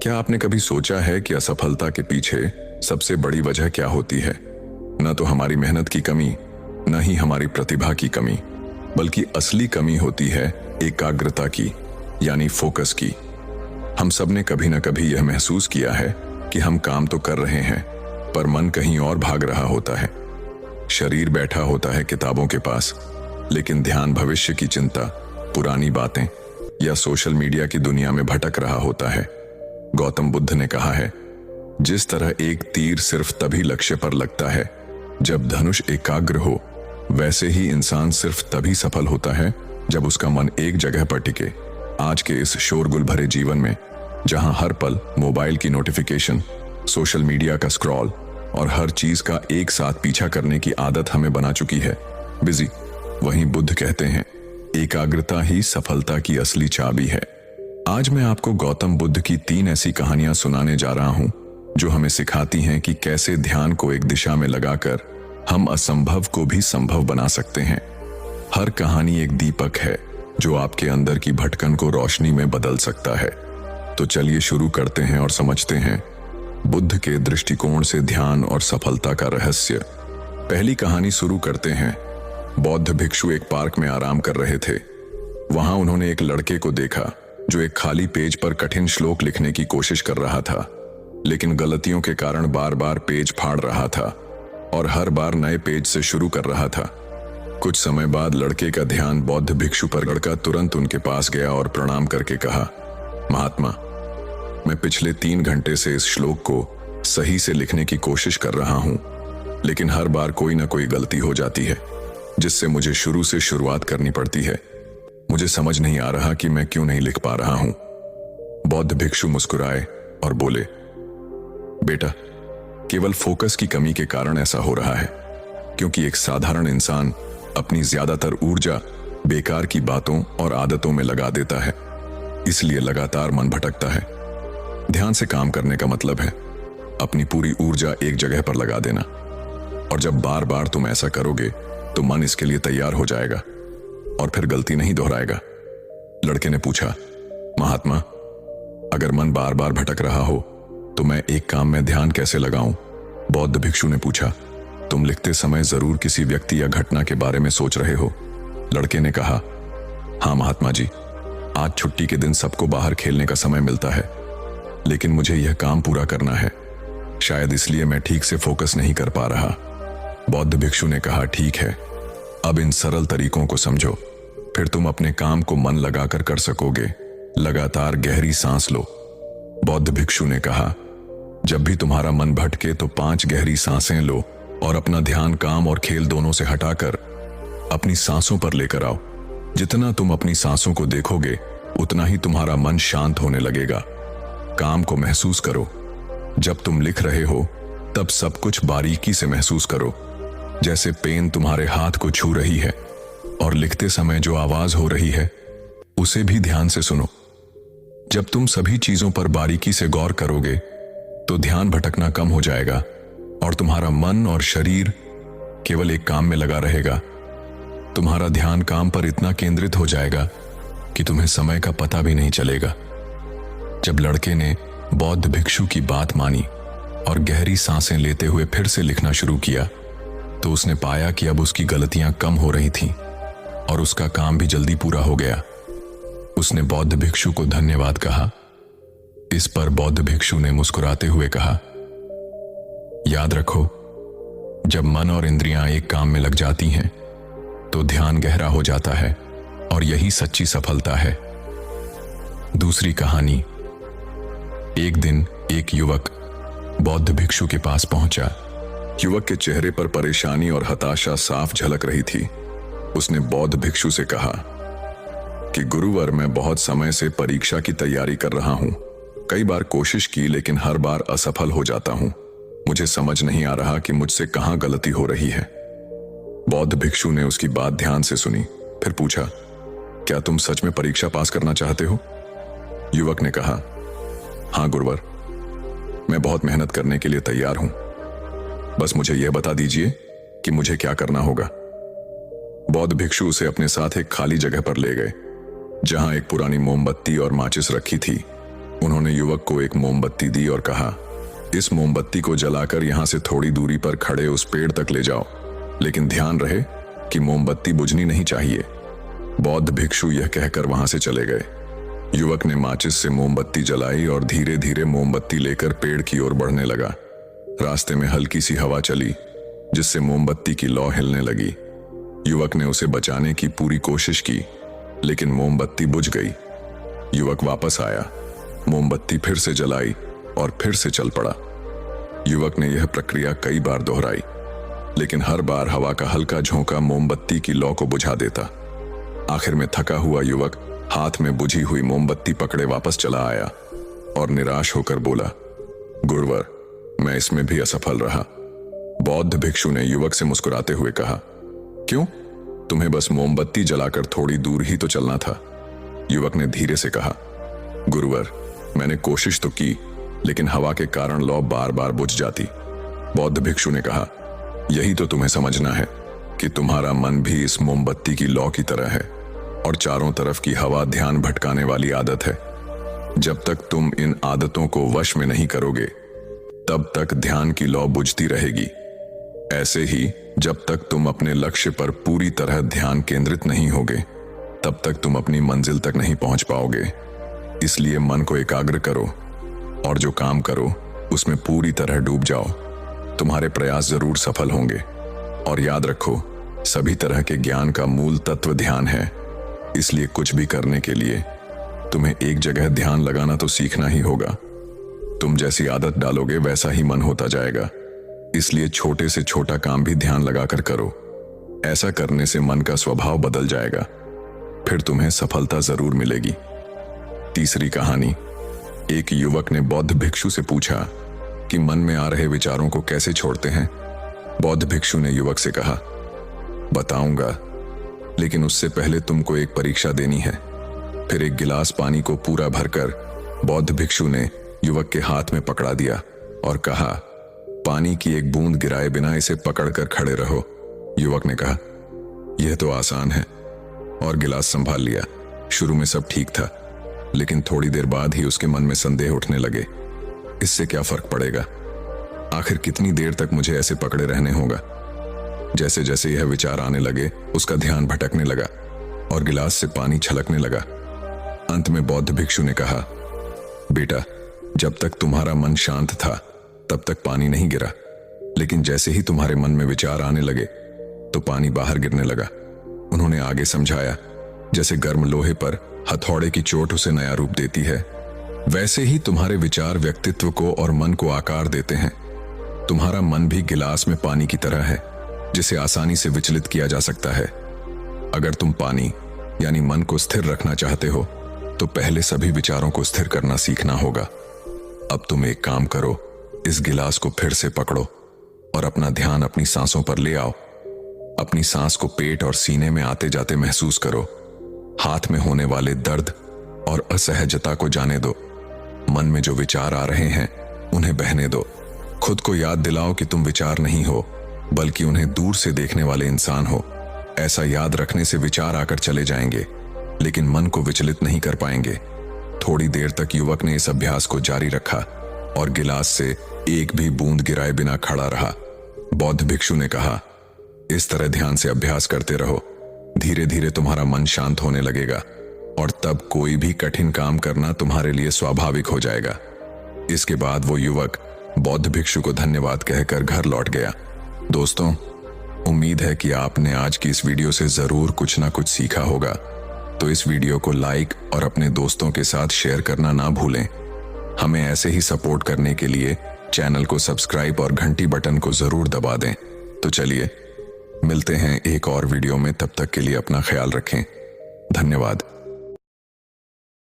क्या आपने कभी सोचा है कि असफलता के पीछे सबसे बड़ी वजह क्या होती है? न तो हमारी मेहनत की कमी, न ही हमारी प्रतिभा की कमी, बल्कि असली कमी होती है एकाग्रता की, यानी फोकस की। हम सब ने कभी न कभी यह महसूस किया है कि हम काम तो कर रहे हैं, पर मन कहीं और भाग रहा होता है। शरीर बैठा होता है किताबों के पास, लेकिन ध्यान भविष्य की चिंता, पुरानी बातें या सोशल मीडिया की दुनिया में भटक रहा होता है। गौतम बुद्ध ने कहा है, जिस तरह एक तीर सिर्फ तभी लक्ष्य पर लगता है जब धनुष एकाग्र हो, वैसे ही इंसान सिर्फ तभी सफल होता है जब उसका मन एक जगह पर टिके। आज के इस शोरगुल भरे जीवन में, जहां हर पल मोबाइल की नोटिफिकेशन, सोशल मीडिया का स्क्रॉल और हर चीज का एक साथ पीछा करने की आदत हमें बना चुकी है बिजी, वहीं बुद्ध कहते हैं, एकाग्रता ही सफलता की असली चाबी है। आज मैं आपको गौतम बुद्ध की 3 ऐसी कहानियां सुनाने जा रहा हूं जो हमें सिखाती हैं कि कैसे ध्यान को एक दिशा में लगाकर हम असंभव को भी संभव बना सकते हैं। हर कहानी एक दीपक है जो आपके अंदर की भटकन को रोशनी में बदल सकता है। तो चलिए शुरू करते हैं और समझते हैं बुद्ध के दृष्टिकोण से ध्यान और सफलता का रहस्य। पहली कहानी शुरू करते हैं। बौद्ध भिक्षु एक पार्क में आराम कर रहे थे। वहां उन्होंने एक लड़के को देखा जो एक खाली पेज पर कठिन श्लोक लिखने की कोशिश कर रहा था, लेकिन गलतियों के कारण बार बार पेज फाड़ रहा था और हर बार नए पेज से शुरू कर रहा था। कुछ समय बाद लड़के का ध्यान बौद्ध भिक्षु पर गड़का। तुरंत उनके पास गया और प्रणाम करके कहा, महात्मा, मैं पिछले 3 घंटे से इस श्लोक को सही से लिखने की कोशिश कर रहा हूं, लेकिन हर बार कोई ना कोई गलती हो जाती है, जिससे मुझे शुरू से शुरुआत करनी पड़ती है। मुझे समझ नहीं आ रहा कि मैं क्यों नहीं लिख पा रहा हूं। बौद्ध भिक्षु मुस्कुराए और बोले, बेटा, केवल फोकस की कमी के कारण ऐसा हो रहा है, क्योंकि एक साधारण इंसान अपनी ज्यादातर ऊर्जा बेकार की बातों और आदतों में लगा देता है, इसलिए लगातार मन भटकता है। ध्यान से काम करने का मतलब है अपनी पूरी ऊर्जा एक जगह पर लगा देना, और जब बार बार तुम ऐसा करोगे तो मन इसके लिए तैयार हो जाएगा और फिर गलती नहीं दोहराएगा। लड़के ने पूछा, महात्मा, अगर मन बार बार भटक रहा हो तो मैं एक काम में ध्यान कैसे लगाऊं? बौद्ध भिक्षु ने पूछा, तुम लिखते समय जरूर किसी व्यक्ति या घटना के बारे में सोच रहे हो। लड़के ने कहा, हाँ महात्मा जी, आज छुट्टी के दिन सबको बाहर खेलने का समय मिलता है, लेकिन मुझे यह काम पूरा करना है, शायद इसलिए मैं ठीक से फोकस नहीं कर पा रहा। बौद्ध भिक्षु ने कहा, ठीक है, अब इन सरल तरीकों को समझो, फिर तुम अपने काम को मन लगाकर कर सकोगे। लगातार गहरी सांस लो। बौद्ध भिक्षु ने कहा, जब भी तुम्हारा मन भटके तो 5 गहरी सांसें लो और अपना ध्यान काम और खेल दोनों से हटाकर अपनी सांसों पर लेकर आओ। जितना तुम अपनी सांसों को देखोगे, उतना ही तुम्हारा मन शांत होने लगेगा। काम को महसूस करो। जब तुम लिख रहे हो तब सब कुछ बारीकी से महसूस करो, जैसे पेन तुम्हारे हाथ को छू रही है, और लिखते समय जो आवाज हो रही है उसे भी ध्यान से सुनो। जब तुम सभी चीजों पर बारीकी से गौर करोगे तो ध्यान भटकना कम हो जाएगा और तुम्हारा मन और शरीर केवल एक काम में लगा रहेगा। तुम्हारा ध्यान काम पर इतना केंद्रित हो जाएगा कि तुम्हें समय का पता भी नहीं चलेगा। जब लड़के ने बौद्ध भिक्षु की बात मानी और गहरी सांसें लेते हुए फिर से लिखना शुरू किया, तो उसने पाया कि अब उसकी गलतियां कम हो रही थीं और उसका काम भी जल्दी पूरा हो गया। उसने बौद्ध भिक्षु को धन्यवाद कहा। इस पर बौद्ध भिक्षु ने मुस्कुराते हुए कहा, याद रखो, जब मन और इंद्रियां एक काम में लग जाती हैं तो ध्यान गहरा हो जाता है, और यही सच्ची सफलता है। दूसरी कहानी। एक दिन एक युवक बौद्ध भिक्षु के पास पहुंचा। युवक के चेहरे पर परेशानी और हताशा साफ झलक रही थी। उसने बौद्ध भिक्षु से कहा कि गुरुवर, मैं बहुत समय से परीक्षा की तैयारी कर रहा हूं। कई बार कोशिश की, लेकिन हर बार असफल हो जाता हूं। मुझे समझ नहीं आ रहा कि मुझसे कहां गलती हो रही है। बौद्ध भिक्षु ने उसकी बात ध्यान से सुनी, फिर पूछा, क्या तुम सच में परीक्षा पास करना चाहते हो? युवक ने कहा, हाँ गुरुवर, मैं बहुत मेहनत करने के लिए तैयार हूं। बस मुझे यह बता दीजिए कि मुझे क्या करना होगा। बौद्ध भिक्षु उसे अपने साथ एक खाली जगह पर ले गए, जहां एक पुरानी मोमबत्ती और माचिस रखी थी। उन्होंने युवक को एक मोमबत्ती दी और कहा, इस मोमबत्ती को जलाकर यहां से थोड़ी दूरी पर खड़े उस पेड़ तक ले जाओ, लेकिन ध्यान रहे कि मोमबत्ती बुझनी नहीं चाहिए। बौद्ध भिक्षु यह कहकर वहां से चले गए। युवक ने माचिस से मोमबत्ती जलाई और धीरे धीरे मोमबत्ती लेकर पेड़ की ओर बढ़ने लगा। रास्ते में हल्की सी हवा चली जिससे मोमबत्ती की लौ हिलने लगी। युवक ने उसे बचाने की पूरी कोशिश की, लेकिन मोमबत्ती बुझ गई। युवक वापस आया, मोमबत्ती फिर से जलाई और फिर से चल पड़ा। युवक ने यह प्रक्रिया कई बार दोहराई, लेकिन हर बार हवा का हल्का झोंका मोमबत्ती की लौ को बुझा देता। आखिर में थका हुआ युवक हाथ में बुझी हुई मोमबत्ती पकड़े वापस चला आया और निराश होकर बोला, गुरुवर, मैं इसमें भी असफल रहा। बौद्ध भिक्षु ने युवक से मुस्कुराते हुए कहा, क्यों? तुम्हें बस मोमबत्ती जलाकर थोड़ी दूर ही तो चलना था। युवक ने धीरे से कहा, गुरुवर, मैंने कोशिश तो की, लेकिन हवा के कारण लौ बार बार बुझ जाती। बौद्ध भिक्षु ने कहा, यही तो तुम्हें समझना है कि तुम्हारा मन भी इस मोमबत्ती की लौ की तरह है और चारों तरफ की हवा ध्यान भटकाने वाली आदत है। जब तक तुम इन आदतों को वश में नहीं करोगे, तब तक ध्यान की लौ बुझती रहेगी। ऐसे ही जब तक तुम अपने लक्ष्य पर पूरी तरह ध्यान केंद्रित नहीं होगे, तब तक तुम अपनी मंजिल तक नहीं पहुंच पाओगे। इसलिए मन को एकाग्र करो और जो काम करो उसमें पूरी तरह डूब जाओ। तुम्हारे प्रयास जरूर सफल होंगे। और याद रखो, सभी तरह के ज्ञान का मूल तत्व ध्यान है। इसलिए कुछ भी करने के लिए तुम्हें एक जगह ध्यान लगाना तो सीखना ही होगा। तुम जैसी आदत डालोगे वैसा ही मन होता जाएगा। इसलिए छोटे से छोटा काम भी ध्यान लगाकर करो। ऐसा करने से मन का स्वभाव बदल जाएगा, फिर तुम्हें सफलता जरूर मिलेगी। तीसरी कहानी। एक युवक ने बौद्ध भिक्षु से पूछा कि मन में आ रहे विचारों को कैसे छोड़ते हैं। बौद्ध भिक्षु ने युवक से कहा, बताऊंगा, लेकिन उससे पहले तुमको एक परीक्षा देनी है। फिर एक गिलास पानी को पूरा भरकर बौद्ध भिक्षु ने युवक के हाथ में पकड़ा दिया और कहा, पानी की एक बूंद गिराए बिना इसे पकड़कर खड़े रहो। युवक ने कहा, यह तो आसान है, और गिलास संभाल लिया। शुरू में सब ठीक था, लेकिन थोड़ी देर बाद ही उसके मन में संदेह उठने लगे। इससे क्या फर्क पड़ेगा? आखिर कितनी देर तक मुझे ऐसे पकड़े रहने होगा? जैसे जैसे यह विचार आने लगे, उसका ध्यान भटकने लगा और गिलास से पानी छलकने लगा। अंत में बौद्ध भिक्षु ने कहा, बेटा, जब तक तुम्हारा मन शांत था तब तक पानी नहीं गिरा, लेकिन जैसे ही तुम्हारे मन में विचार आने लगे तो पानी बाहर गिरने लगा। उन्होंने आगे समझाया, जैसे गर्म लोहे पर हथौड़े की चोट उसे नया रूप देती है, वैसे ही तुम्हारे विचार व्यक्तित्व को और मन को आकार देते हैं। तुम्हारा मन भी गिलास में पानी की तरह है, जिसे आसानी से विचलित किया जा सकता है। अगर तुम पानी यानी मन को स्थिर रखना चाहते हो, तो पहले सभी विचारों को स्थिर करना सीखना होगा। अब तुम एक काम करो, इस गिलास को फिर से पकड़ो और अपना ध्यान अपनी सांसों पर ले आओ। अपनी सांस को पेट और सीने में आते जाते महसूस करो। हाथ में होने वाले दर्द और असहजता को जाने दो। मन में जो विचार आ रहे हैं उन्हें बहने दो। खुद को याद दिलाओ कि तुम विचार नहीं हो, बल्कि उन्हें दूर से देखने वाले इंसान हो। ऐसा याद रखने से विचार आकर चले जाएंगे, लेकिन मन को विचलित नहीं कर पाएंगे। थोड़ी देर तक युवक ने इस अभ्यास को जारी रखा और गिलास से एक भी बूंद गिराए बिना खड़ा रहा। बौद्ध भिक्षु ने कहा, इस तरह ध्यान से अभ्यास करते रहो। धीरे धीरे तुम्हारा मन शांत होने लगेगा और तब कोई भी कठिन काम करना तुम्हारे लिए स्वाभाविक हो जाएगा। इसके बाद वो युवक बौद्ध भिक्षु को धन्यवाद कहकर घर लौट गया। दोस्तों, उम्मीद है कि आपने आज की इस वीडियो से जरूर कुछ ना कुछ सीखा होगा। तो इस वीडियो को लाइक और अपने दोस्तों के साथ शेयर करना ना भूलें। हमें ऐसे ही सपोर्ट करने के लिए चैनल को सब्सक्राइब और घंटी बटन को जरूर दबा दें। तो चलिए मिलते हैं एक और वीडियो में, तब तक के लिए अपना ख्याल रखें। धन्यवाद।